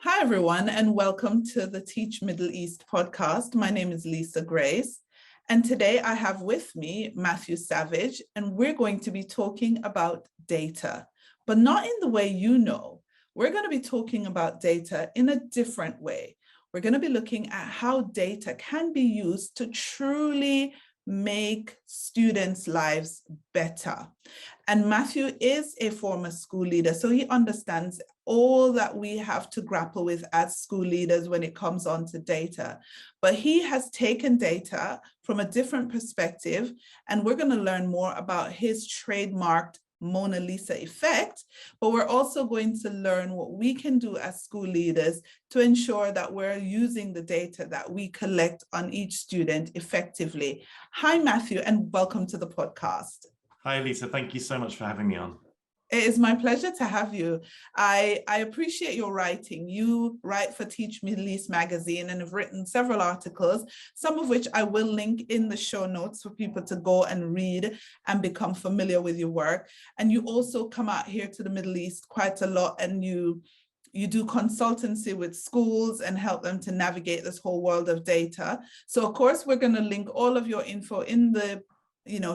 Hi, everyone, and welcome to the Teach Middle East podcast. My name is Leisa Grace, and today I have with me Mathew Savage, and we're going to be talking about data, but not in the way you know. We're going to be talking about data in a different way. We're going to be looking at how data can be used to truly make students' lives better. And Mathew is a former school leader, so he understands all that we have to grapple with as school leaders when it comes on to data. But he has taken data from a different perspective, and we're going to learn more about his trademarked Mona Lisa effect, but we're also going to learn what we can do as school leaders to ensure that we're using the data that we collect on each student effectively. Hi, Mathew, and welcome to the podcast. Hi, Lisa. Thank you so much for having me on. It is my pleasure to have you. I appreciate your writing. You write for Teach Middle East magazine and have written several articles, some of which I will link in the show notes for people to go and read and become familiar with your work. And you also come out here to the Middle East quite a lot, and you do consultancy with schools and help them to navigate this whole world of data. So of course, we're going to link all of your info in the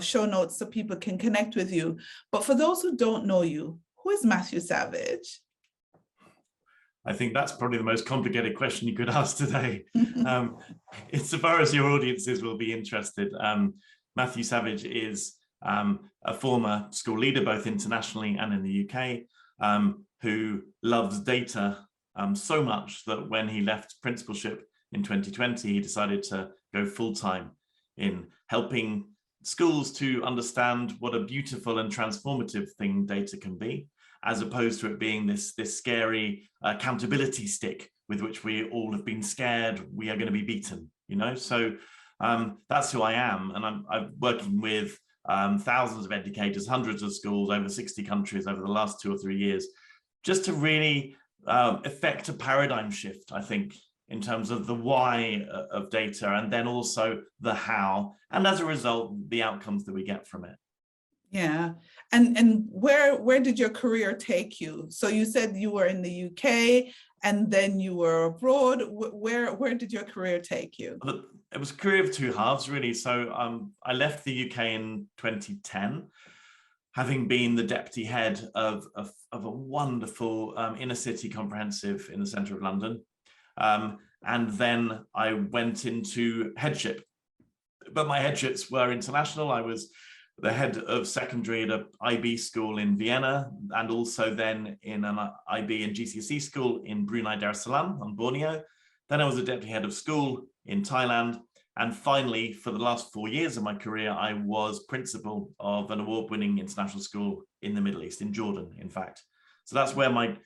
show notes so people can connect with you. But for those who don't know you, who is Mathew Savage? I think that's probably the most complicated question you could ask today. Insofar as your audiences will be interested, Mathew Savage is a former school leader, both internationally and in the UK, who loves data so much that when he left principalship in 2020, he decided to go full-time in helping schools to understand what a beautiful and transformative thing data can be, as opposed to it being this scary accountability stick with which we all have been scared we are going to be beaten, So that's who I am. And I'm working with thousands of educators, hundreds of schools, over 60 countries over the last 2 or 3 years, just to really effect a paradigm shift, I think, in terms of the why of data, and then also the how, and as a result, the outcomes that we get from it. Yeah. And where did your career take you? So you said you were in the UK and then you were abroad. Where did your career take you? It was a career of two halves, really. So I left the UK in 2010, having been the deputy head of a wonderful inner city comprehensive in the centre of London. And then I went into headship, but my headships were international. I was the head of secondary at an IB school in Vienna, and also then in an IB and GCSE school in Brunei Darussalam on Borneo. Then I was a deputy head of school in Thailand. And finally, for the last 4 years of my career, I was principal of an award-winning international school in the Middle East, in Jordan, in fact. So that's where my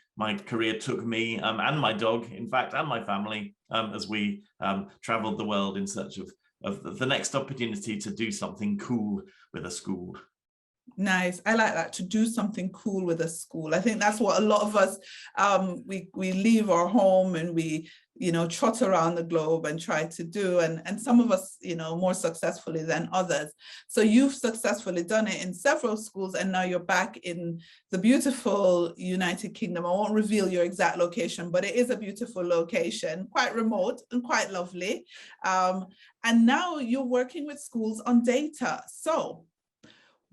career took me and my dog, in fact, and my family, as we traveled the world in search of the next opportunity to do something cool with a school. Nice. I like that, to do something cool with a school. I think that's what a lot of us, we leave our home and we, trot around the globe and try to do, and some of us, more successfully than others. So you've successfully done it in several schools, and now you're back in the beautiful United Kingdom. I won't reveal your exact location, but it is a beautiful location, quite remote and quite lovely. And now you're working with schools on data. So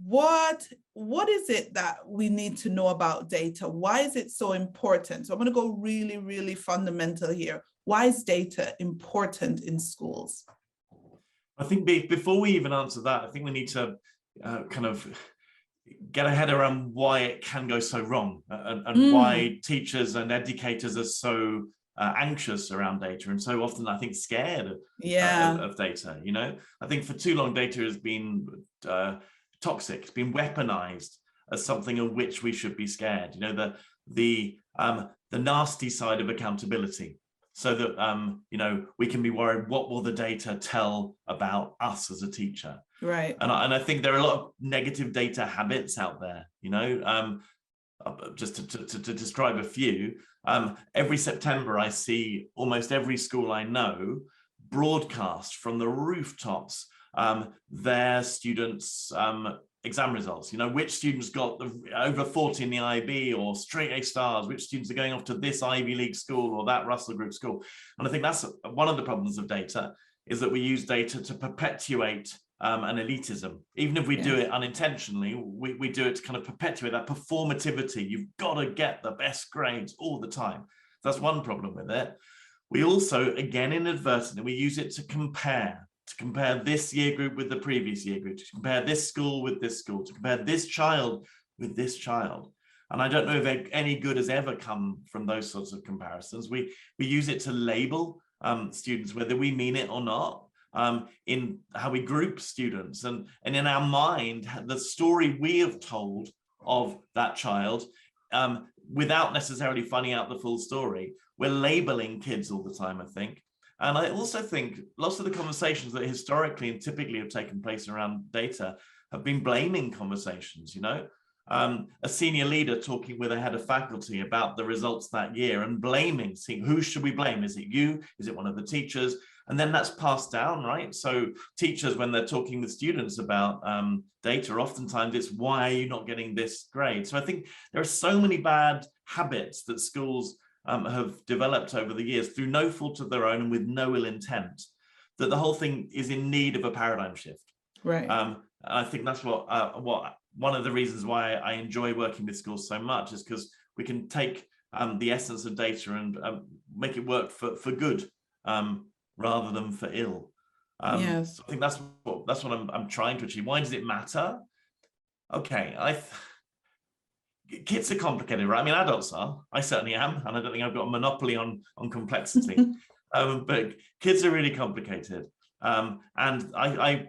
what is it that we need to know about data? Why is it so important? So I'm going to go really, really fundamental here. Why is data important in schools? I think before we even answer that, I think we need to kind of get our head around why it can go so wrong, and why teachers and educators are so anxious around data and so often, I think, scared of data. I think for too long, data has been toxic. It's been weaponized as something of which we should be scared. The nasty side of accountability, so that we can be worried, what will the data tell about us as a teacher? Right. And I think there are a lot of negative data habits out there. Just to describe a few, every September I see almost every school I know broadcast from the rooftops their students exam results, which students got over 40 in the IB or straight A stars, which students are going off to this Ivy League school or that Russell Group school. And I think that's one of the problems of data, is that we use data to perpetuate an elitism. Even if we do it unintentionally, we do it to kind of perpetuate that performativity. You've got to get the best grades all the time. That's one problem with it. We also, again, inadvertently, we use it to compare this year group with the previous year group, to compare this school with this school, to compare this child with this child. And I don't know if any good has ever come from those sorts of comparisons. We use it to label students, whether we mean it or not, in how we group students. And in our mind, the story we have told of that child, without necessarily finding out the full story, we're labeling kids all the time, I think. And I also think lots of the conversations that historically and typically have taken place around data have been blaming conversations, a senior leader talking with a head of faculty about the results that year and blaming, seeing who should we blame? Is it you? Is it one of the teachers? And then that's passed down, right? So teachers, when they're talking with students about data, oftentimes it's, why are you not getting this grade? So I think there are so many bad habits that schools have developed over the years through no fault of their own and with no ill intent, that the whole thing is in need of a paradigm shift. Right. I think that's what one of the reasons why I enjoy working with schools so much, is because we can take the essence of data and make it work for good rather than for ill. Yes. So I think that's what I'm trying to achieve. Why does it matter? Okay, kids are complicated, right? I mean, adults are. I certainly am, and I don't think I've got a monopoly on complexity. But kids are really complicated, and I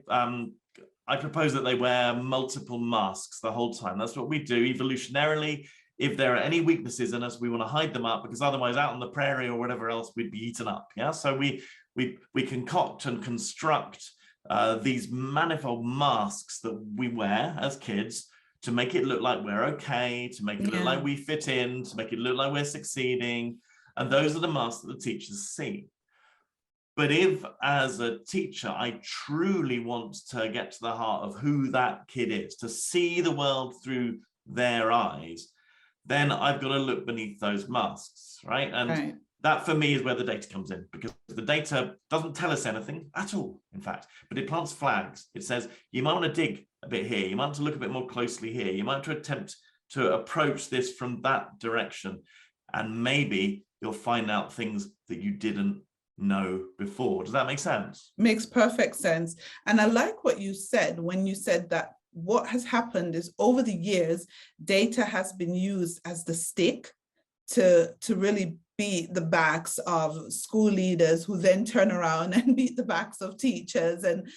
propose that they wear multiple masks the whole time. That's what we do evolutionarily. If there are any weaknesses in us, we want to hide them up, because otherwise out on the prairie or whatever else, we'd be eaten up. Yeah. So we concoct and construct these manifold masks that we wear as kids to make it look like we're okay, to make it look like we fit in, to make it look like we're succeeding. And those are the masks that the teachers see. But if, as a teacher, I truly want to get to the heart of who that kid is, to see the world through their eyes, then I've got to look beneath those masks, right? And that, for me, is where the data comes in, because the data doesn't tell us anything at all, in fact, but it plants flags. It says, you might want to dig a bit here, you might want to look a bit more closely here, you might want to attempt to approach this from that direction, and maybe you'll find out things that you didn't know before. Does that make sense? Makes perfect sense. And I like what you said when you said that what has happened is, over the years, data has been used as the stick to really beat the backs of school leaders, who then turn around and beat the backs of teachers, and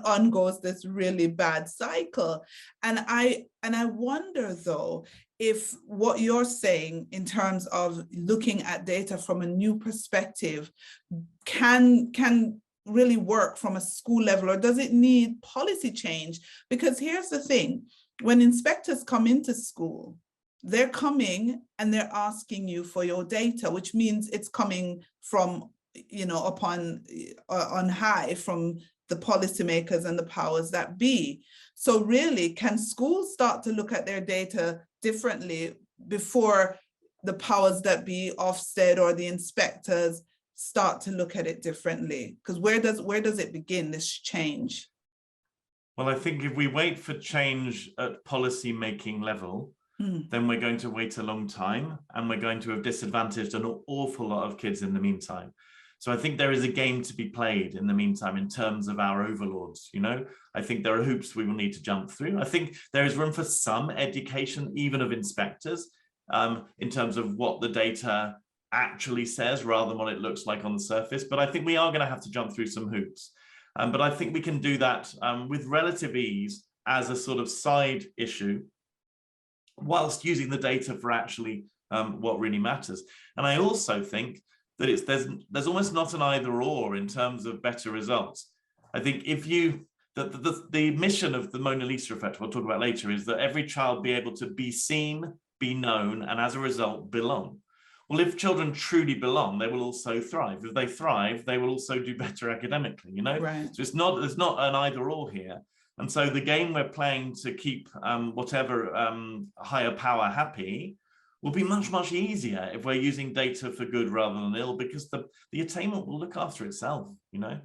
on goes this really bad cycle. And I wonder, though, if what you're saying in terms of looking at data from a new perspective can really work from a school level, or does it need policy change? Because here's the thing, when inspectors come into school, they're coming and they're asking you for your data, which means it's coming from, on high, from the policymakers and the powers that be. So really, can schools start to look at their data differently before the powers that be, Ofsted or the inspectors, start to look at it differently? Because where does it begin, this change? Well, I think if we wait for change at policy making level, then we're going to wait a long time, and we're going to have disadvantaged an awful lot of kids in the meantime. So I think there is a game to be played in the meantime in terms of our overlords. I think there are hoops we will need to jump through. I think there is room for some education, even of inspectors, in terms of what the data actually says rather than what it looks like on the surface. But I think we are going to have to jump through some hoops. But I think we can do that with relative ease as a sort of side issue, whilst using the data for actually what really matters. And I also think that there's almost not an either or in terms of better results. I think if the mission of the Mona Lisa effect, we'll talk about later, is that every child be able to be seen, be known, and as a result belong. Well, if children truly belong, they will also thrive. If they thrive, they will also do better academically, Right. So there's not an either or here. And so the game we're playing to keep whatever higher power happy will be much, much easier if we're using data for good rather than ill, because the attainment will look after itself, you know?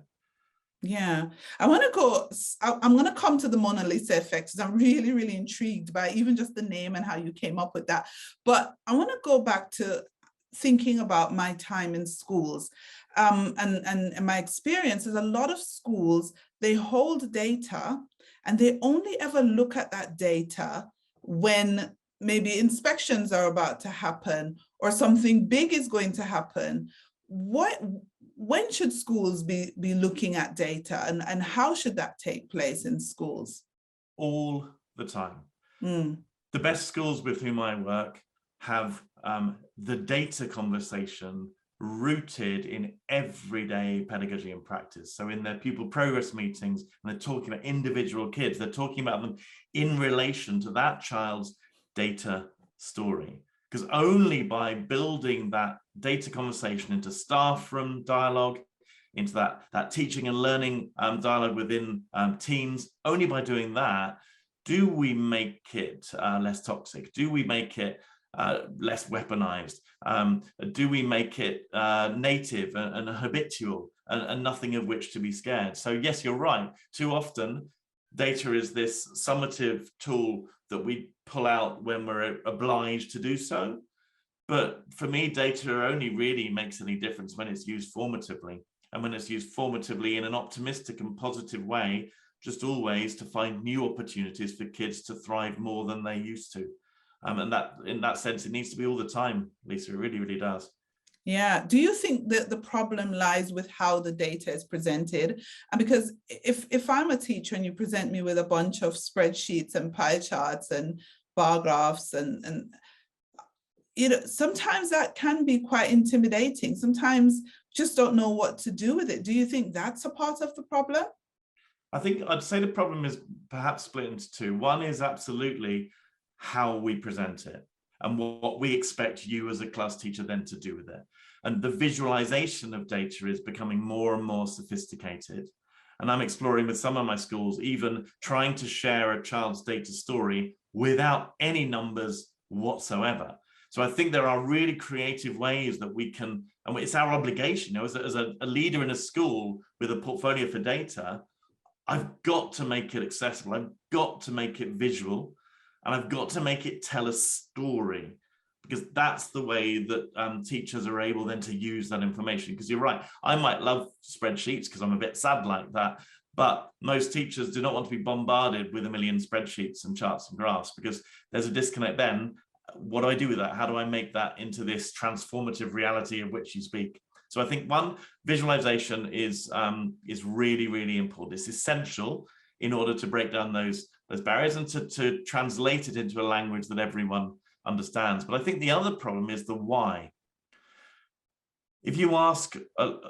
Yeah, I'm going to come to the Mona Lisa effect, because I'm really, really intrigued by even just the name and how you came up with that. But I want to go back to thinking about my time in schools. And my experience is a lot of schools, they hold data and they only ever look at that data when maybe inspections are about to happen or something big is going to happen. When should schools be looking at data, and how should that take place in schools? All the time. Mm. The best schools with whom I work have the data conversation rooted in everyday pedagogy and practice. So in their pupil progress meetings, and they're talking about individual kids, they're talking about them in relation to that child's data story. Because only by building that data conversation into staff room dialogue, into that teaching and learning dialogue within teams, only by doing that do we make it less toxic? Do we make it less weaponized? Do we make it native and habitual and nothing of which to be scared? So yes, you're right. Too often, data is this summative tool that we pull out when we're obliged to do so. But for me, data only really makes any difference when it's used formatively, and when it's used formatively in an optimistic and positive way, just always to find new opportunities for kids to thrive more than they used to. And that, in that sense, it needs to be all the time, Lisa. It really, really does. Yeah. Do you think that the problem lies with how the data is presented? And because if I'm a teacher and you present me with a bunch of spreadsheets and pie charts and bar graphs and you know, sometimes that can be quite intimidating. Sometimes just don't know what to do with it. Do you think that's a part of the problem? I think I'd say the problem is perhaps split into two. One is absolutely how we present it and what we expect you as a class teacher then to do with it. And the visualization of data is becoming more and more sophisticated. And I'm exploring with some of my schools, even trying to share a child's data story without any numbers whatsoever. So I think there are really creative ways that we can, and it's our obligation, you know, as a leader in a school with a portfolio for data, I've got to make it accessible. I've got to make it visual, and I've got to make it tell a story, because that's the way that teachers are able then to use that information. Because you're right, I might love spreadsheets because I'm a bit sad like that, but most teachers do not want to be bombarded with a million spreadsheets and charts and graphs, because there's a disconnect then. What do I do with that? How do I make that into this transformative reality of which you speak? So I think one, visualization is really, really important. It's essential in order to break down those barriers and to translate it into a language that everyone understands. But I think the other problem is the why. If you ask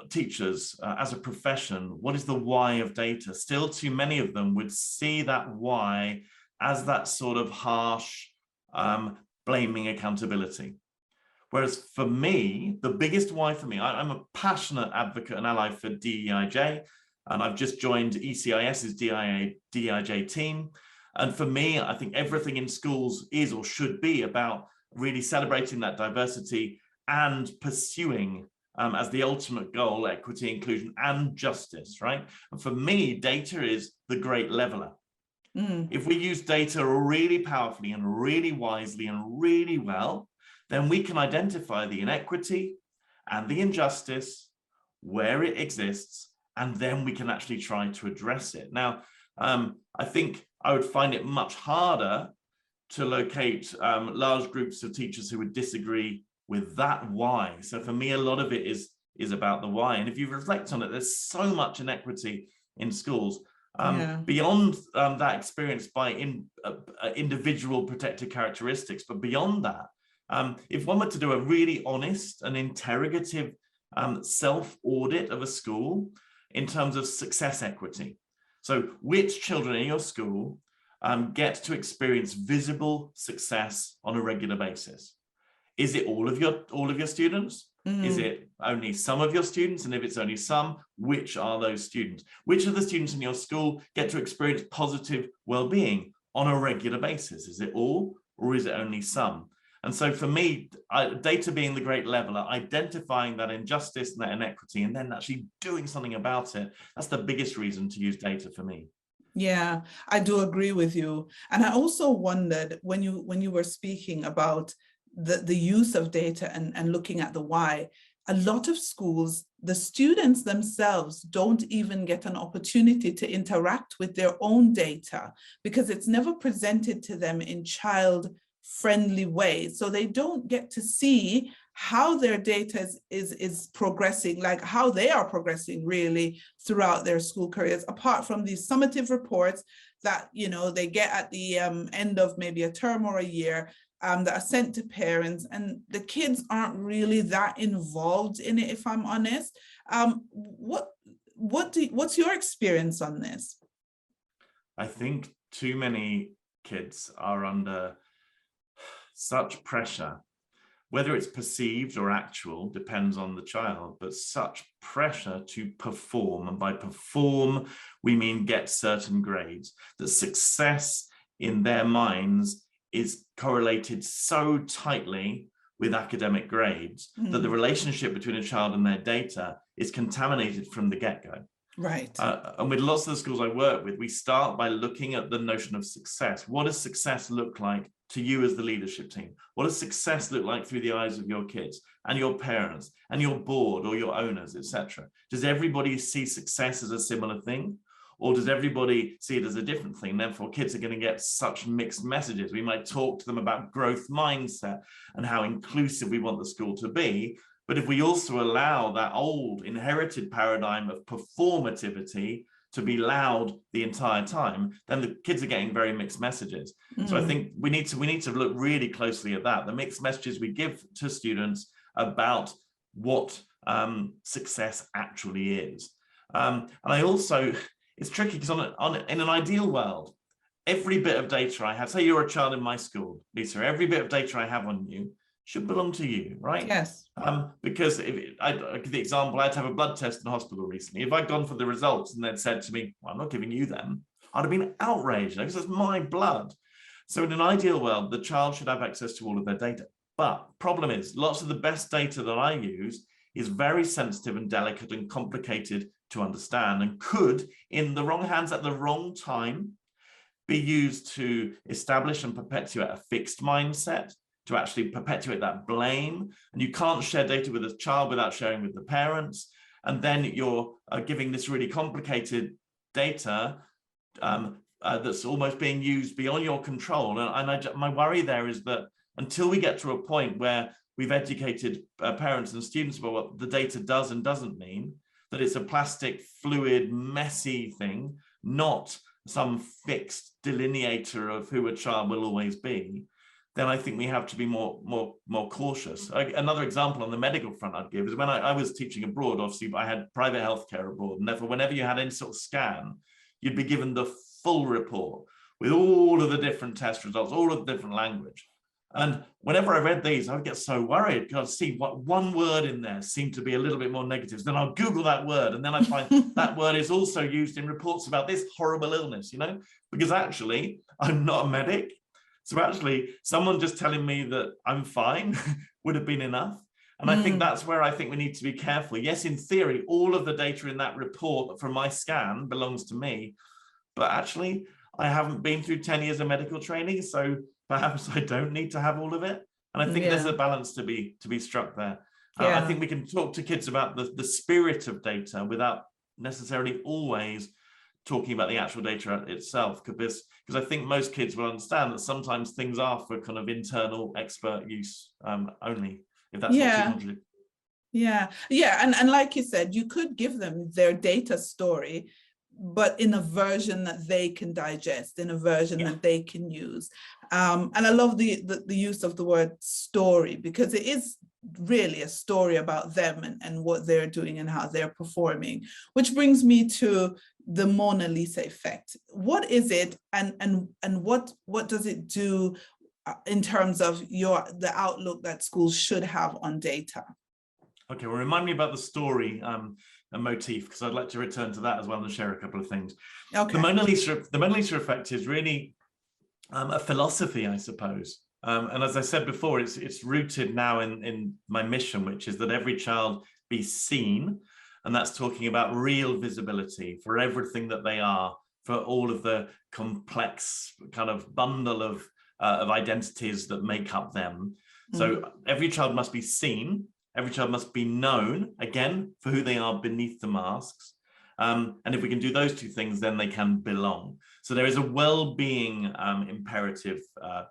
teachers as a profession, what is the why of data? Still too many of them would see that why as that sort of harsh, blaming accountability. Whereas for me, the biggest why for me, I'm a passionate advocate and ally for DEIJ, and I've just joined ECIS's DEIJ team. And for me, I think everything in schools is or should be about really celebrating that diversity and pursuing as the ultimate goal, equity, inclusion, and justice, right? And for me, data is the great leveler. If we use data really powerfully and really wisely and really well, then we can identify the inequity and the injustice where it exists, and then we can actually try to address it. Now, I think I would find it much harder to locate large groups of teachers who would disagree with that why. So for me, a lot of it is about the why. And if you reflect on it, there's so much inequity in schools. Beyond that experience by individual protected characteristics, but beyond that, if one were to do a really honest and interrogative self-audit of a school in terms of success equity, so which children in your school get to experience visible success on a regular basis? Is it all of your students? Is it only some of your students? And if it's only some, which are those students? Which of the students in your school get to experience positive well-being on a regular basis? Is it all, or is it only some? And so for me, data being the great leveler, identifying that injustice and that inequity, and then actually doing something about it, that's the biggest reason to use data for me. Yeah, I do agree with you. And I also wondered when you were speaking about the use of data and looking at the why, a lot of schools, the students themselves don't even get an opportunity to interact with their own data because it's never presented to them in child-friendly ways. So they don't get to see how their data is progressing, like how they are progressing really throughout their school careers, apart from these summative reports that, you know, they get at the end of maybe a term or a year, that are sent to parents, and the kids aren't really that involved in it, if I'm honest. What's your experience on this? I think too many kids are under such pressure, whether it's perceived or actual, depends on the child, but such pressure to perform. And by perform, we mean get certain grades, that success in their minds is correlated so tightly with academic grades that the relationship between a child and their data is contaminated from the get-go. Right. And with lots of the schools I work with, we start by looking at the notion of success. What does success look like to you as the leadership team? What does success look like through the eyes of your kids and your parents and your board or your owners, etc.? Does everybody see success as a similar thing? Or does everybody see it as a different thing? Therefore, kids are going to get such mixed messages. We might talk to them about growth mindset and how inclusive we want the school to be. But if we also allow that old inherited paradigm of performativity to be loud the entire time, then the kids are getting very mixed messages. So I think we need to look really closely at that, the mixed messages we give to students about what success actually is. And I also, it's tricky because in an ideal world, every bit of data I have, say you're a child in my school, Lisa, every bit of data I have on you should belong to you, right? Yes. Because if I give the example, I had to have a blood test in hospital recently. If I'd gone for the results and they'd said to me, well, I'm not giving you them, I'd have been outraged because it's my blood. So in an ideal world, the child should have access to all of their data. But problem is, lots of the best data that I use is very sensitive and delicate and complicated to understand, and could, in the wrong hands at the wrong time, be used to establish and perpetuate a fixed mindset, to actually perpetuate that blame. And you can't share data with a child without sharing with the parents. And then you're giving this really complicated data that's almost being used beyond your control. And my worry there is that until we get to a point where we've educated parents and students about what the data does and doesn't mean, that it's a plastic, fluid, messy thing, not some fixed delineator of who a child will always be, then I think we have to be more cautious. Another example on the medical front I'd give is when I was teaching abroad, obviously I had private healthcare abroad, and therefore whenever you had any sort of scan, you'd be given the full report with all of the different test results, all of the different language. And whenever I read these, I would get so worried because I'd see what one word in there seemed to be a little bit more negative. Then I'll Google that word, and then I find that word is also used in reports about this horrible illness, you know, because actually I'm not a medic. So actually someone just telling me that I'm fine would have been enough. And I think that's where I think we need to be careful. Yes, in theory, all of the data in that report from my scan belongs to me, but actually I haven't been through 10 years of medical training, so perhaps I don't need to have all of it. And I think there's a balance to be struck there. I think we can talk to kids about the spirit of data without necessarily always talking about the actual data itself, because I think most kids will understand that sometimes things are for kind of internal expert use only, if that's what you want to do. Yeah. And like you said, you could give them their data story, but in a version that they can digest, in a version that they can use. And I love the use of the word story, because it is really a story about them and what they're doing and how they're performing, which brings me to the Mona Lisa effect. What is it, and what does it do in terms of the outlook that schools should have on data? Okay, well, remind me about the story a motif, because I'd like to return to that as well and share a couple of things. Okay. The Mona Lisa effect is really a philosophy, I suppose. And as I said before, it's rooted now in my mission, which is that every child be seen. And that's talking about real visibility for everything that they are, for all of the complex kind of bundle of identities that make up them. So every child must be seen. Every child must be known, again, for who they are beneath the masks. And if we can do those two things, then they can belong. So there is a well-being imperative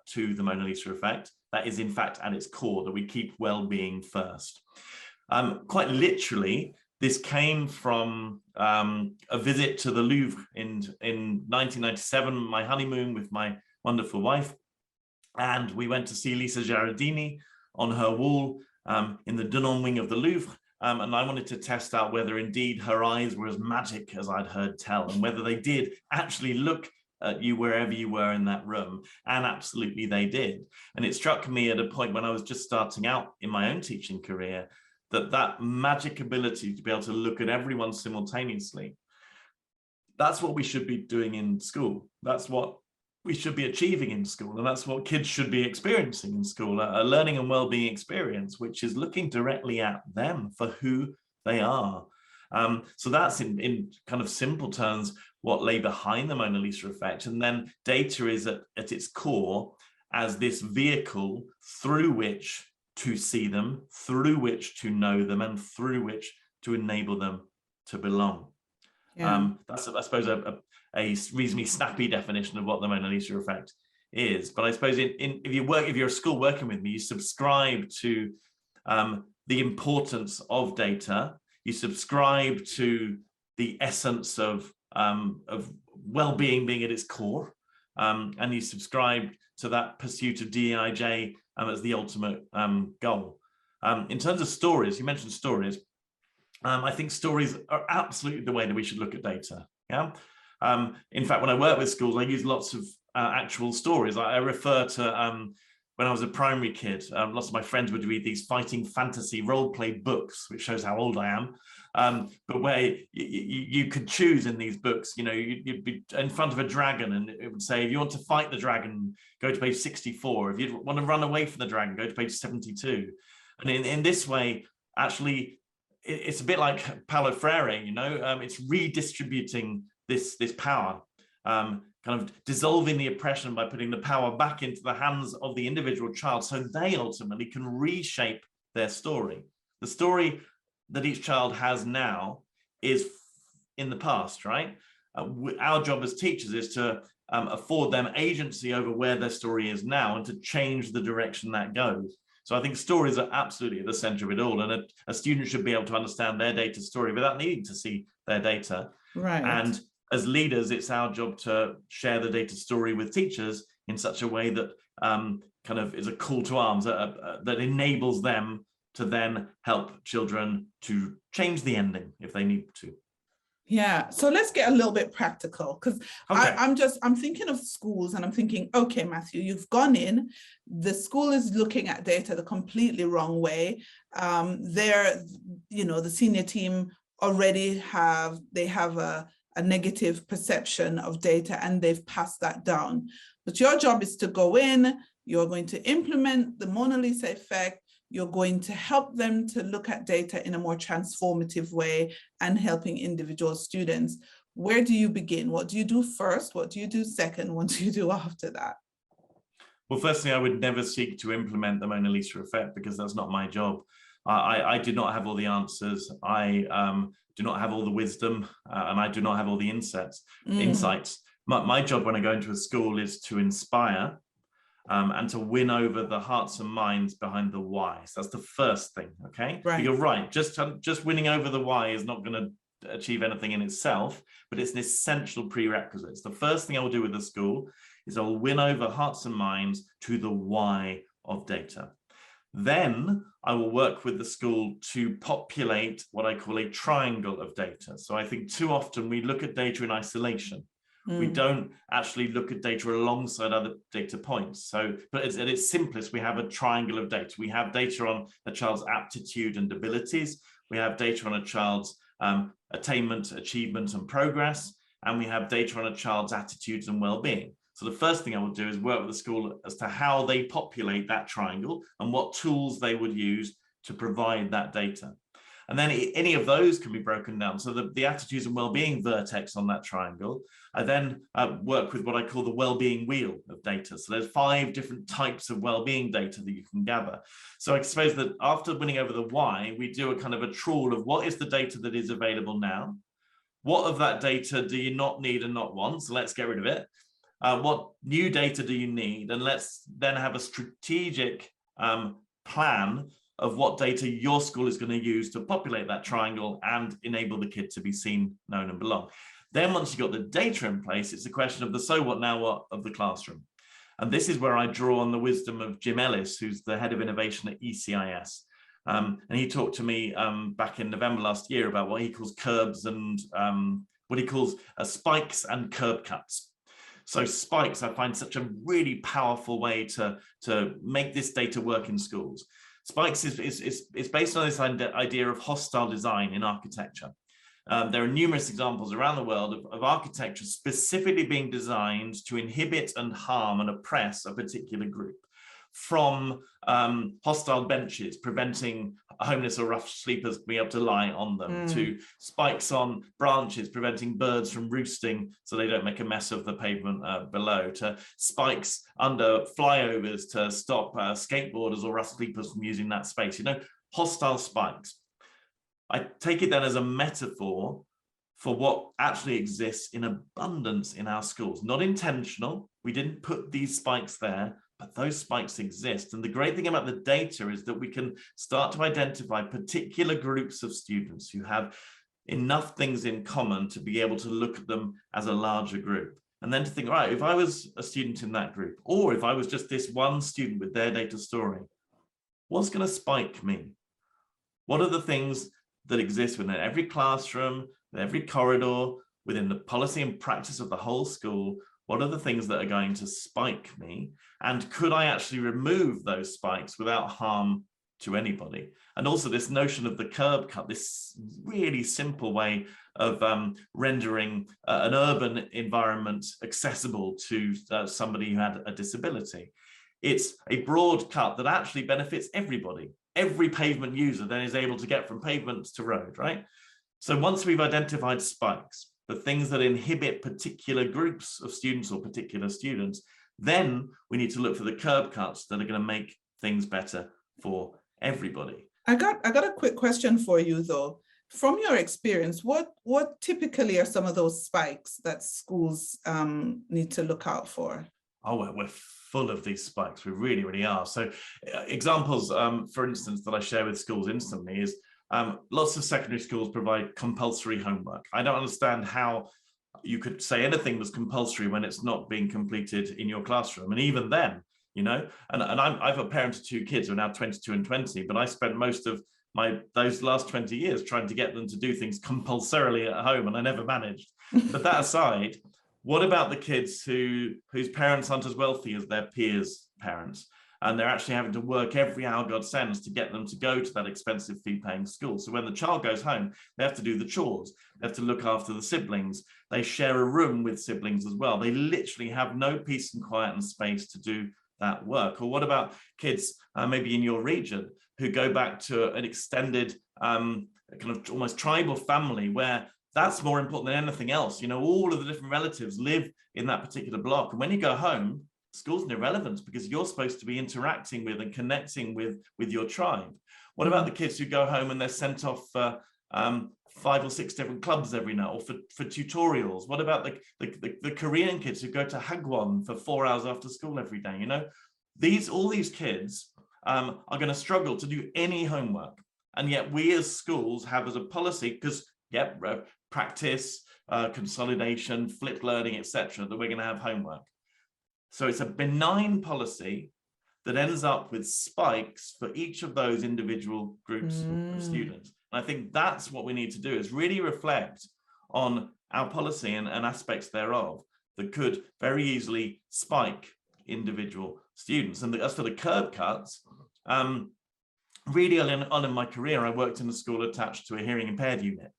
to the Mona Lisa effect. That is, in fact, at its core, that we keep well-being first. Quite literally, this came from a visit to the Louvre in 1997, my honeymoon with my wonderful wife. And we went to see Lisa Gherardini on her wall in the Denon wing of the Louvre. And I wanted to test out whether indeed her eyes were as magic as I'd heard tell, and whether they did actually look at you wherever you were in that room. And absolutely they did. And it struck me at a point when I was just starting out in my own teaching career, that magic ability to be able to look at everyone simultaneously, that's what we should be doing in school. That's what we should be achieving in school, and that's what kids should be experiencing in school, a learning and well-being experience, which is looking directly at them for who they are. So that's in kind of simple terms what lay behind the Mona Lisa effect. And then data is at its core as this vehicle through which to see them, through which to know them, and through which to enable them to belong. Yeah. That's, I suppose, a reasonably snappy definition of what the Mona Lisa effect is. But I suppose if you're a school working with me, you subscribe to the importance of data. You subscribe to the essence of well-being being at its core, and you subscribe to that pursuit of DEIJ as the ultimate goal. In terms of stories, you mentioned stories. I think stories are absolutely the way that we should look at data. Yeah. In fact, when I work with schools, I use lots of actual stories. I refer to when I was a primary kid, lots of my friends would read these fighting fantasy role play books, which shows how old I am. But where you could choose in these books, you know, you'd be in front of a dragon, and it would say, if you want to fight the dragon, go to page 64. If you want to run away from the dragon, go to page 72. And in this way, actually, it's a bit like Paulo Freire, you know, it's redistributing this power, kind of dissolving the oppression by putting the power back into the hands of the individual child, so they ultimately can reshape their story. The story that each child has now is in the past, right? Our job as teachers is to afford them agency over where their story is now and to change the direction that goes. So I think stories are absolutely at the center of it all, and a student should be able to understand their data story without needing to see their data. Right. And as leaders, it's our job to share the data story with teachers in such a way that kind of is a call to arms, that enables them to then help children to change the ending if they need to. Yeah, so let's get a little bit practical, because okay. I'm thinking of schools, and I'm thinking, okay, Mathew, you've gone in, the school is looking at data the completely wrong way. You know, the senior team already have a negative perception of data, and they've passed that down. But your job is to go in, you're going to implement the Mona Lisa effect, you're going to help them to look at data in a more transformative way and helping individual students. Where do you begin? What do you do first? What do you do second? What do you do after that? Well, firstly, I would never seek to implement the Mona Lisa effect, because that's not my job. I do not have all the answers. I do not have all the wisdom, and I do not have all the insights. My job when I go into a school is to inspire and to win over the hearts and minds behind the why. So that's the first thing, okay? Right. But you're right, just winning over the why is not going to achieve anything in itself, but it's an essential prerequisite. It's the first thing I will do with the school is I will win over hearts and minds to the why of data. Then I will work with the school to populate what I call a triangle of data. So I think too often we look at data in isolation. We don't actually look at data alongside other data points. So, but at its simplest, we have a triangle of data. We have data on a child's aptitude and abilities. We have data on a child's attainment, achievement, and progress. And we have data on a child's attitudes and well-being. So the first thing I would do is work with the school as to how they populate that triangle and what tools they would use to provide that data. And then any of those can be broken down. So the attitudes and well-being vertex on that triangle, I then work with what I call the well-being wheel of data. So there's 5 different types of well-being data that you can gather. So I suppose that after winning over the why, we do a kind of a trawl of what is the data that is available now? What of that data do you not need and not want? So let's get rid of it. What new data do you need? And let's then have a strategic plan of what data your school is going to use to populate that triangle and enable the kid to be seen, known, and belong. Then once you've got the data in place, it's a question of the so what, now what of the classroom. And this is where I draw on the wisdom of Jim Ellis, who's the head of innovation at ECIS. And he talked to me back in November last year about what he calls curbs and what he calls spikes and curb cuts. So spikes, I find such a really powerful way to make this data work in schools. Spikes is based on this idea of hostile design in architecture. There are numerous examples around the world of architecture specifically being designed to inhibit and harm and oppress a particular group. From hostile benches preventing homeless or rough sleepers being able to lie on them, to spikes on branches preventing birds from roosting so they don't make a mess of the pavement below, to spikes under flyovers to stop skateboarders or rough sleepers from using that space. You know, hostile spikes. I take it then as a metaphor for what actually exists in abundance in our schools. Not intentional. We didn't put these spikes there, but those spikes exist. And the great thing about the data is that we can start to identify particular groups of students who have enough things in common to be able to look at them as a larger group. And then to think, right, if I was a student in that group, or if I was just this one student with their data story, what's going to spike me? What are the things that exist within every classroom, every corridor, within the policy and practice of the whole school? What are the things that are going to spike me? And could I actually remove those spikes without harm to anybody? And also this notion of the curb cut, this really simple way of rendering an urban environment accessible to somebody who had a disability. It's a broad cut that actually benefits everybody. Every pavement user then is able to get from pavement to road, right? So once we've identified spikes, the things that inhibit particular groups of students or particular students, then we need to look for the curb cuts that are going to make things better for everybody. I got a quick question for you though. From your experience, what typically are some of those spikes that schools need to look out for? Oh, we're full of these spikes. We really, really are. So examples, for instance, that I share with schools instantly is lots of secondary schools provide compulsory homework. I don't understand how you could say anything was compulsory when it's not being completed in your classroom. And even then, you know, and I've a parent of 2 kids who are now 22 and 20, but I spent most of those last 20 years trying to get them to do things compulsorily at home, and I never managed. But that aside, what about the kids whose parents aren't as wealthy as their peers' parents, and they're actually having to work every hour God sends to get them to go to that expensive fee-paying school? So when the child goes home, they have to do the chores, they have to look after the siblings, they share a room with siblings as well. They literally have no peace and quiet and space to do that work. Or what about kids maybe in your region who go back to an extended kind of almost tribal family where that's more important than anything else? You know, all of the different relatives live in that particular block. And when you go home, school's irrelevant because you're supposed to be interacting with and connecting with your tribe. What about the kids who go home and they're sent off for 5 or 6 different clubs every night, or for tutorials? What about the Korean kids who go to Hagwon for 4 hours after school every day? You know, all these kids are going to struggle to do any homework. And yet we as schools have as a policy, because practice, consolidation, flipped learning, etc., that we're going to have homework. So it's a benign policy that ends up with spikes for each of those individual groups of students. And I think that's what we need to do, is really reflect on our policy and aspects thereof, that could very easily spike individual students. And as for the curb cuts, really early on in my career, I worked in a school attached to a hearing impaired unit.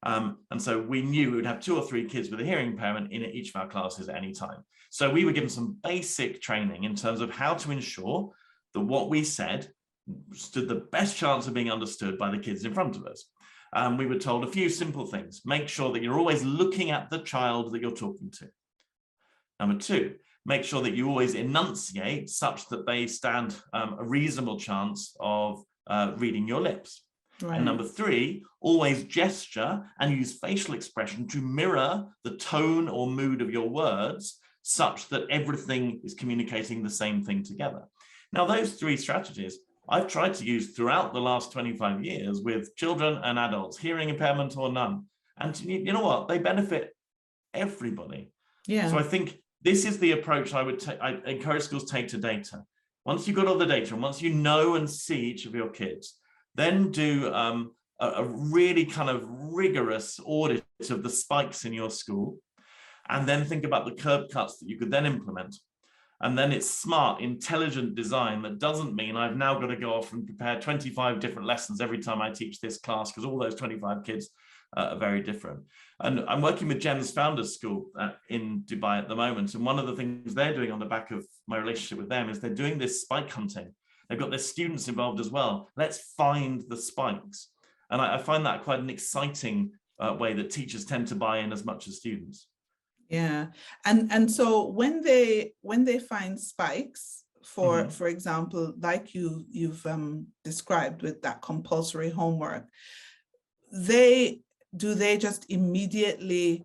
And so we knew we would have 2 or 3 kids with a hearing impairment in each of our classes at any time. So we were given some basic training in terms of how to ensure that what we said stood the best chance of being understood by the kids in front of us. We were told a few simple things. Make sure that you're always looking at the child that you're talking to. Number 2, make sure that you always enunciate such that they stand a reasonable chance of reading your lips. Right. And number 3, always gesture and use facial expression to mirror the tone or mood of your words such that everything is communicating the same thing together. Now, those 3 strategies I've tried to use throughout the last 25 years with children and adults, hearing impairment or none. And you know what? They benefit everybody. Yeah. So I think this is the approach I encourage schools to take to data. Once you've got all the data and once you know and see each of your kids, then do a really kind of rigorous audit of the spikes in your school, and then think about the curb cuts that you could then implement. And then it's smart, intelligent design that doesn't mean I've now got to go off and prepare 25 different lessons every time I teach this class, because all those 25 kids are very different. And I'm working with GEMS Founders School in Dubai at the moment. And one of the things they're doing on the back of my relationship with them is they're doing this spike hunting. They've got their students involved as well. Let's find the spikes. And I find that quite an exciting way that teachers tend to buy in as much as students. Yeah, and so when they find spikes, for example, like you've described with that compulsory homework, do they just immediately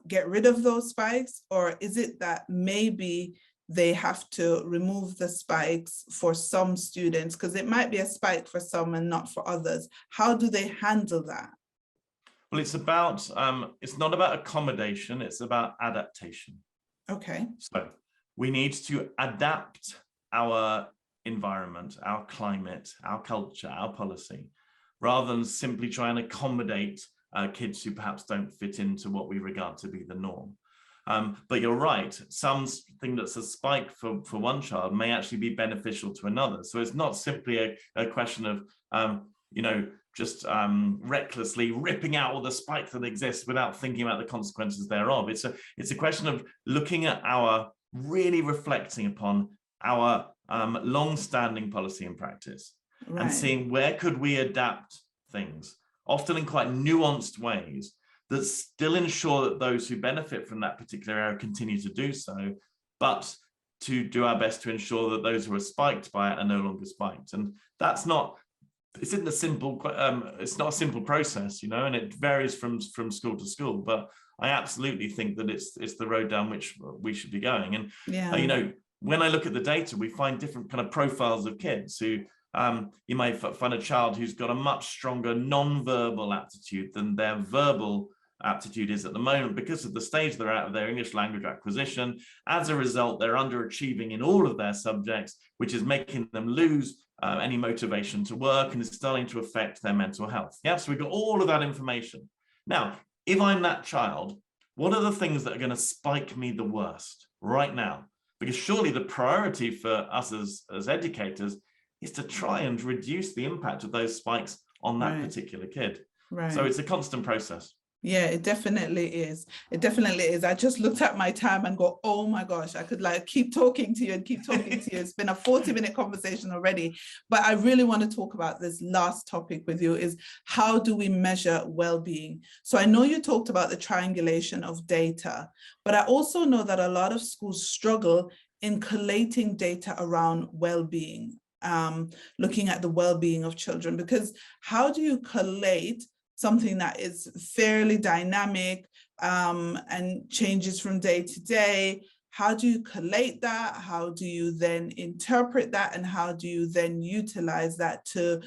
get rid of those spikes, or is it that maybe they have to remove the spikes for some students because it might be a spike for some and not for others? How do they handle that? Well, it's about, it's not about accommodation, it's about adaptation. Okay. So we need to adapt our environment, our climate, our culture, our policy, rather than simply try and accommodate kids who perhaps don't fit into what we regard to be the norm. But you're right, something that's a spike for one child may actually be beneficial to another. So it's not simply a question of, just recklessly ripping out all the spikes that exist without thinking about the consequences thereof. It's a question of looking at really reflecting upon our long-standing policy and practice, right, and seeing where could we adapt things, often in quite nuanced ways, that still ensure that those who benefit from that particular area continue to do so, but to do our best to ensure that those who are spiked by it are no longer spiked. And that's not, it's not a simple process, and it varies from school to school, but I absolutely think that it's the road down which we should be going. And, yeah. When I look at the data, we find different kind of profiles of kids who, you might find a child who's got a much stronger non-verbal aptitude than their verbal aptitude is at the moment because of the stage they're at of their English language acquisition. As a result, they're underachieving in all of their subjects, which is making them lose any motivation to work and is starting to affect their mental health. Yeah, so we've got all of that information. Now, if I'm that child, what are the things that are going to spike me the worst right now? Because surely the priority for us as educators is to try and reduce the impact of those spikes on that particular kid. Right. So it's a constant process. Yeah, it definitely is. It definitely is. I just looked at my time and go, oh my gosh, I could keep talking to you and keep talking to you. It's been a 40-minute conversation already, but I really want to talk about this last topic with you is how do we measure well-being? So I know you talked about the triangulation of data, but I also know that a lot of schools struggle in collating data around well-being, looking at the well-being of children, because how do you collate something that is fairly dynamic and changes from day to day? How do you collate that? How do you then interpret that? And how do you then utilize that to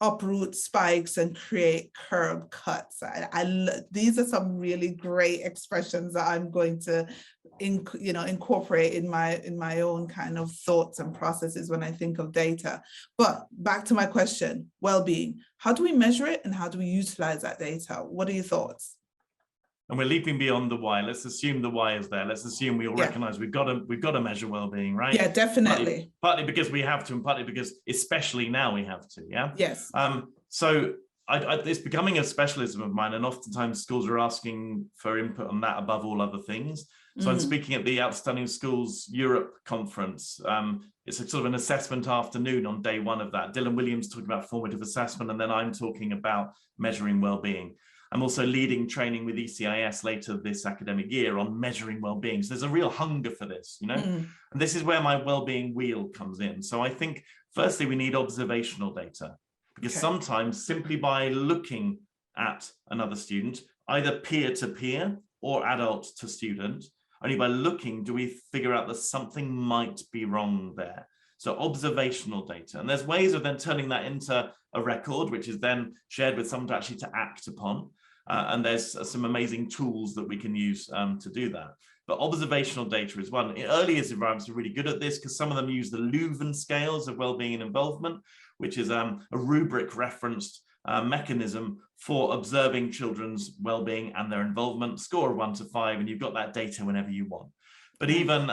uproot spikes and create curb cuts? These are some really great expressions that I'm going to incorporate in my own kind of thoughts and processes when I think of data. But back to my question, well-being, how do we measure it and how do we utilize that data? What are your thoughts? and we're leaping beyond the why. Let's assume the why is there. Let's assume we all recognize we've got to measure well-being, right? Yeah, definitely. Partly because we have to, and partly because especially now we have to. Yeah. Yes. So it's becoming a specialism of mine, and oftentimes schools are asking for input on that above all other things. So I'm speaking at the Outstanding Schools Europe conference. It's a sort of an assessment afternoon on day one of that. Dylan Williams talking about formative assessment, and then I'm talking about measuring well-being. I'm also leading training with ECIS later this academic year on measuring well-being. So there's a real hunger for this, you know, and this is where my well-being wheel comes in. So I think, firstly, we need observational data, because sometimes simply by looking at another student, either peer-to-peer or adult to student, only by looking do we figure out that something might be wrong there. So observational data, and there's ways of then turning that into a record, which is then shared with someone to actually to act upon. And there's some amazing tools that we can use to do that. But observational data is one. In early years environments are really good at this, because some of them use the Leuven scales of well-being and involvement, which is a rubric referenced mechanism for observing children's well-being and their involvement, score of 1 to 5, and you've got that data whenever you want. But even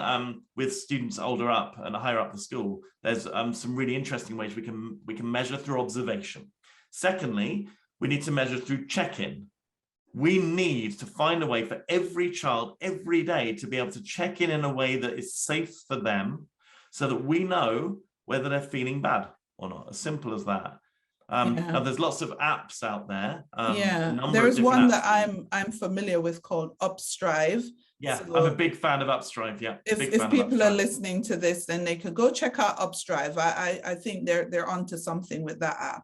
with students older up and higher up the school, there's some really interesting ways we can measure through observation. Secondly, we need to measure through check-in. We need to find a way for every child every day to be able to check in a way that is safe for them, so that we know whether they're feeling bad or not. As simple as that. Now there's lots of apps out there. There is one that I'm familiar with called Upstrive. Yeah, so I'm a big fan of Upstrive. Yeah, if people are listening to this, then they could go check out Upstrive. I think they're onto something with that app.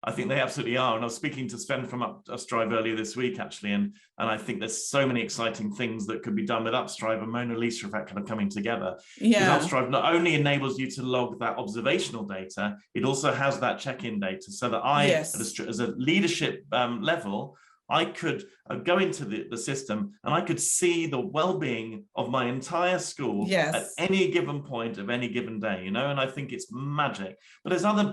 I think they absolutely are. And I was speaking to Sven from Upstrive earlier this week, actually, and I think there's so many exciting things that could be done with Upstrive and Mona Lisa effect kind of coming together. Yeah. Because Upstrive not only enables you to log that observational data, it also has that check-in data, so that I, as a leadership level, I could go into the system and I could see the well-being of my entire school at any given point of any given day, you know, and I think it's magic. But there's other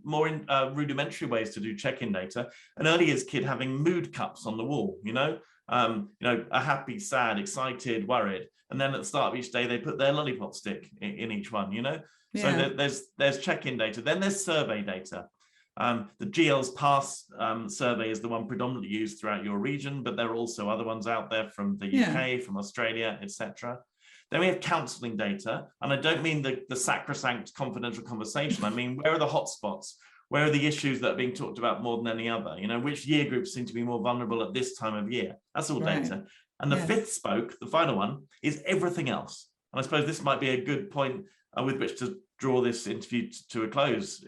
more rudimentary ways to do check-in data. An early years kid having mood cups on the wall, you know, a happy, sad, excited, worried. And then at the start of each day, they put their lollipop stick in each one, you know. So there's check-in data. Then there's survey data. The GL's PASS survey is the one predominantly used throughout your region, but there are also other ones out there from the UK, from Australia, etc. Then we have counselling data, and I don't mean the sacrosanct confidential conversation. I mean, where are the hotspots? Where are the issues that are being talked about more than any other? You know, which year groups seem to be more vulnerable at this time of year? That's all data. And the fifth spoke, the final one, is everything else. And I suppose this might be a good point with which to draw this interview to a close,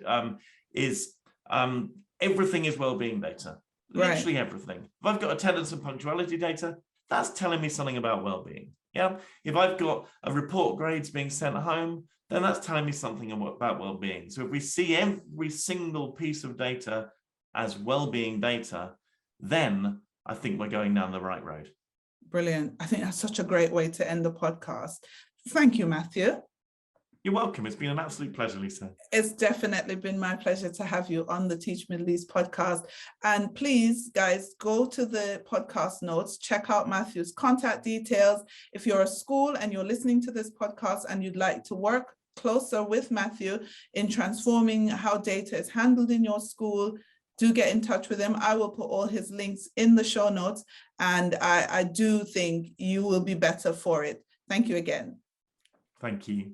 everything is well-being data, literally everything. If I've got attendance and punctuality data, that's telling me something about well-being. Yeah. If I've got a report grades being sent home, then that's telling me something about well-being. So if we see every single piece of data as well-being data, then I think we're going down the right road. Brilliant. I think that's such a great way to end the podcast. Thank you, Mathew. You're welcome. It's been an absolute pleasure, Lisa. It's definitely been my pleasure to have you on the Teach Middle East podcast. And please, guys, go to the podcast notes, check out Mathew's contact details. If you're a school and you're listening to this podcast and you'd like to work closer with Mathew in transforming how data is handled in your school, do get in touch with him. I will put all his links in the show notes, and I do think you will be better for it. Thank you again. Thank you.